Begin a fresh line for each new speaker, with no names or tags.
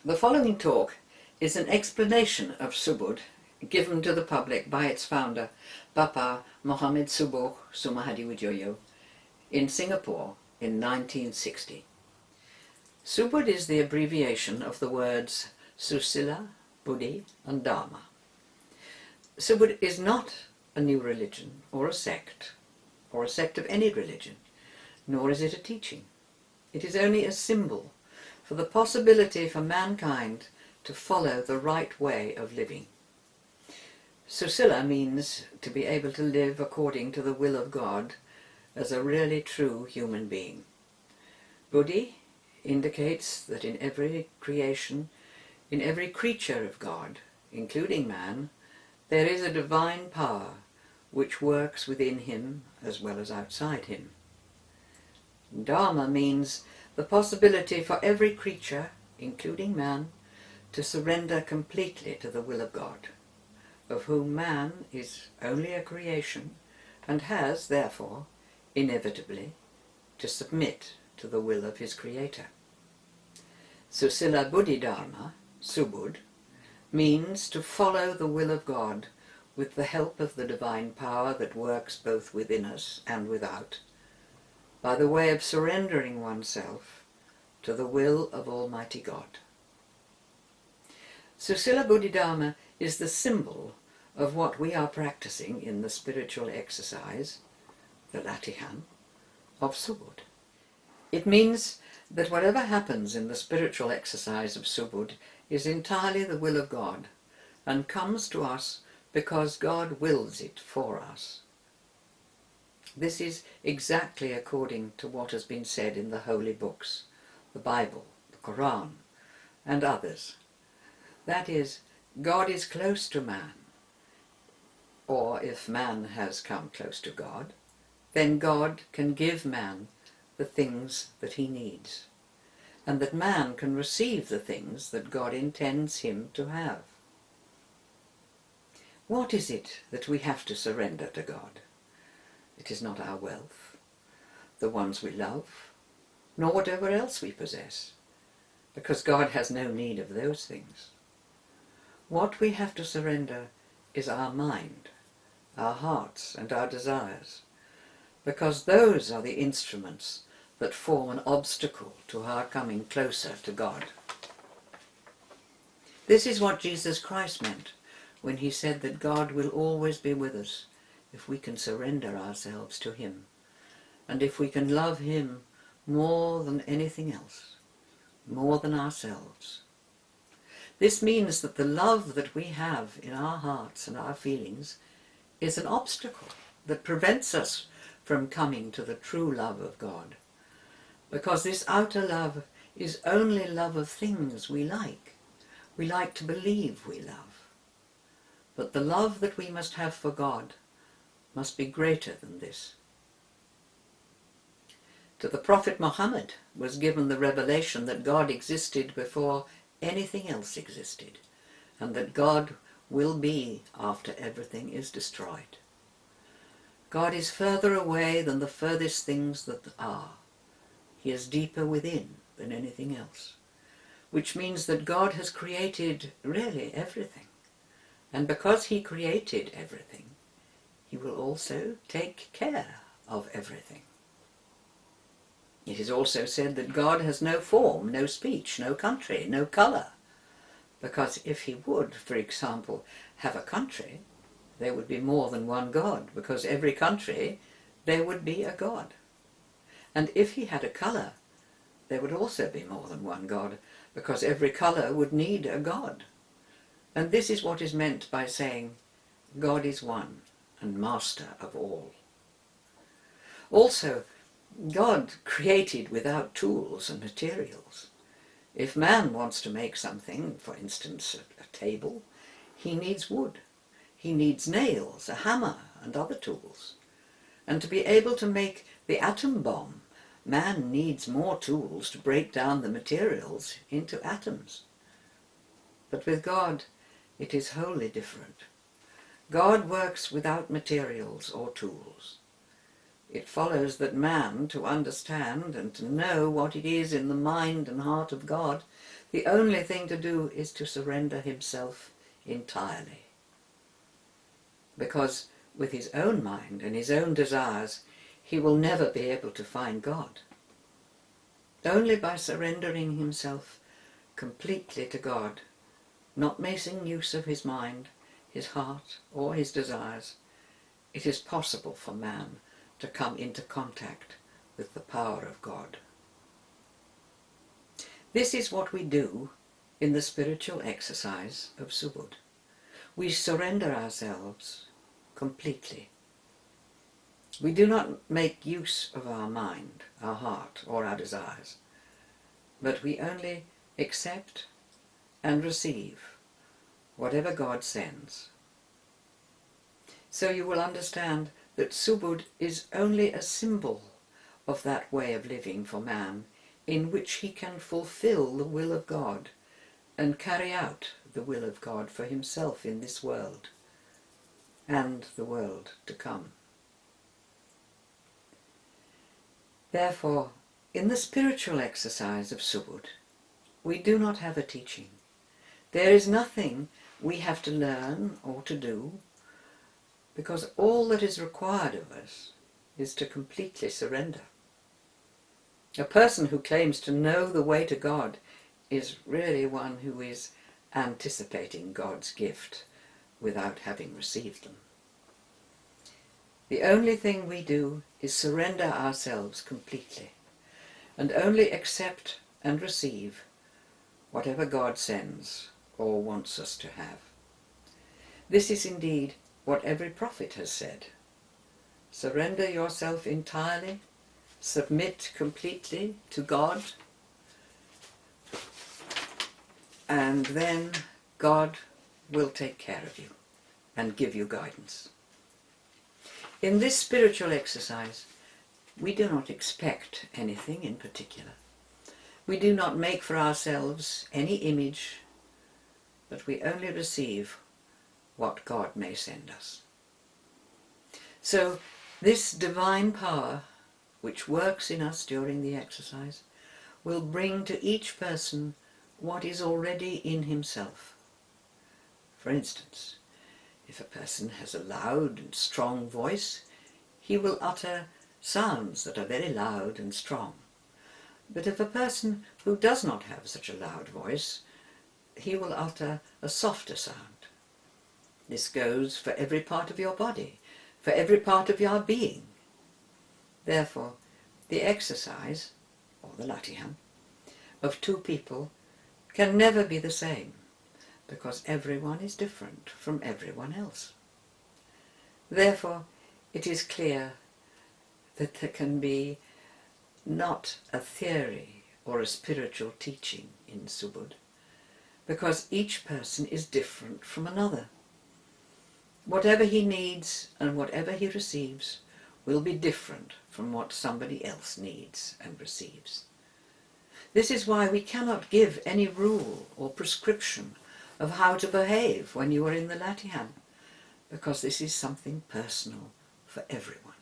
The following talk is an explanation of Subud given to the public by its founder, Bapa Muhammad Subuh Sumohadiwijojo, in Singapore in 1960. Subud is the abbreviation of the words Susila, Buddhi and Dharma. Subud is not a new religion or a sect of any religion, nor is it a teaching. It is only a symbol for the possibility for mankind to follow the right way of living. Susila means to be able to live according to the will of God as a really true human being. Buddhi indicates that in every creation, in every creature of God, including man, there is a divine power which works within him as well as outside him. Dharma means the possibility for every creature, including man, to surrender completely to the will of God, of whom man is only a creation and has, therefore, inevitably, to submit to the will of his Creator. Susila Buddhi Dharma, Subud, means to follow the will of God with the help of the divine power that works both within us and without, by the way of surrendering oneself to the will of Almighty God. Susila Buddhi Dharma is the symbol of what we are practicing in the spiritual exercise, the Latihan, of Subud. It means that whatever happens in the spiritual exercise of Subud is entirely the will of God and comes to us because God wills it for us. This is exactly according to what has been said in the holy books, the Bible, the Quran, and others. That is, God is close to man, or if man has come close to God, then God can give man the things that he needs, and that man can receive the things that God intends him to have. What is it that we have to surrender to God? It is not our wealth, the ones we love, nor whatever else we possess, because God has no need of those things. What we have to surrender is our mind, our hearts and our desires, because those are the instruments that form an obstacle to our coming closer to God. This is what Jesus Christ meant when he said that God will always be with us if we can surrender ourselves to him, and if we can love him more than anything else, more than ourselves. This means that the love that we have in our hearts and our feelings is an obstacle that prevents us from coming to the true love of God, because this outer love is only love of things we like to believe we love. But the love that we must have for God must be greater than this. To the Prophet Muhammad was given the revelation that God existed before anything else existed, and that God will be after everything is destroyed. God is further away than the furthest things that are. He is deeper within than anything else, which means that God has created really everything. And because he created everything, he will also take care of everything. It is also said that God has no form, no speech, no country, no colour, because if he would, for example, have a country, there would be more than one God, because every country there would be a God. And if he had a colour, there would also be more than one God, because every colour would need a God. And this is what is meant by saying, God is one and master of all. Also, God created without tools and materials. If man wants to make something, for instance, a table, he needs wood. He needs nails, a hammer, and other tools. And to be able to make the atom bomb, man needs more tools to break down the materials into atoms. But with God, it is wholly different. God works without materials or tools. it follows that man, to understand and to know what it is in the mind and heart of God, the only thing to do is to surrender himself entirely. Because with his own mind and his own desires, he will never be able to find God. Only by surrendering himself completely to God, not making use of his mind, his heart, or his desires, it is possible for man to come into contact with the power of God. This is what we do in the spiritual exercise of Subud. We surrender ourselves completely. We do not make use of our mind, our heart, or our desires, but we only accept and receive whatever God sends. So you will understand that Subud is only a symbol of that way of living for man, in which he can fulfill the will of God and carry out the will of God for himself in this world and the world to come. Therefore, in the spiritual exercise of Subud, we do not have a teaching. There is nothing we have to learn or to do, because all that is required of us is to completely surrender. A person who claims to know the way to God is really one who is anticipating God's gift without having received them. The only thing we do is surrender ourselves completely and only accept and receive whatever God sends or wants us to have. This is indeed what every prophet has said. Surrender yourself entirely, submit completely to God, and then God will take care of you and give you guidance. In this spiritual exercise, we do not expect anything in particular. We do not make for ourselves any image, but we only receive what God may send us. So this divine power, which works in us during the exercise, will bring to each person what is already in himself. For instance, if a person has a loud and strong voice, he will utter sounds that are very loud and strong. But if a person who does not have such a loud voice, he will utter a softer sound. This goes for every part of your body, for every part of your being. Therefore, the exercise, or the Latihan, of two people can never be the same, because everyone is different from everyone else. Therefore, it is clear that there can be not a theory or a spiritual teaching in Subud, because each person is different from another. Whatever he needs and whatever he receives will be different from what somebody else needs and receives. This is why we cannot give any rule or prescription of how to behave when you are in the Latihan, because this is something personal for everyone.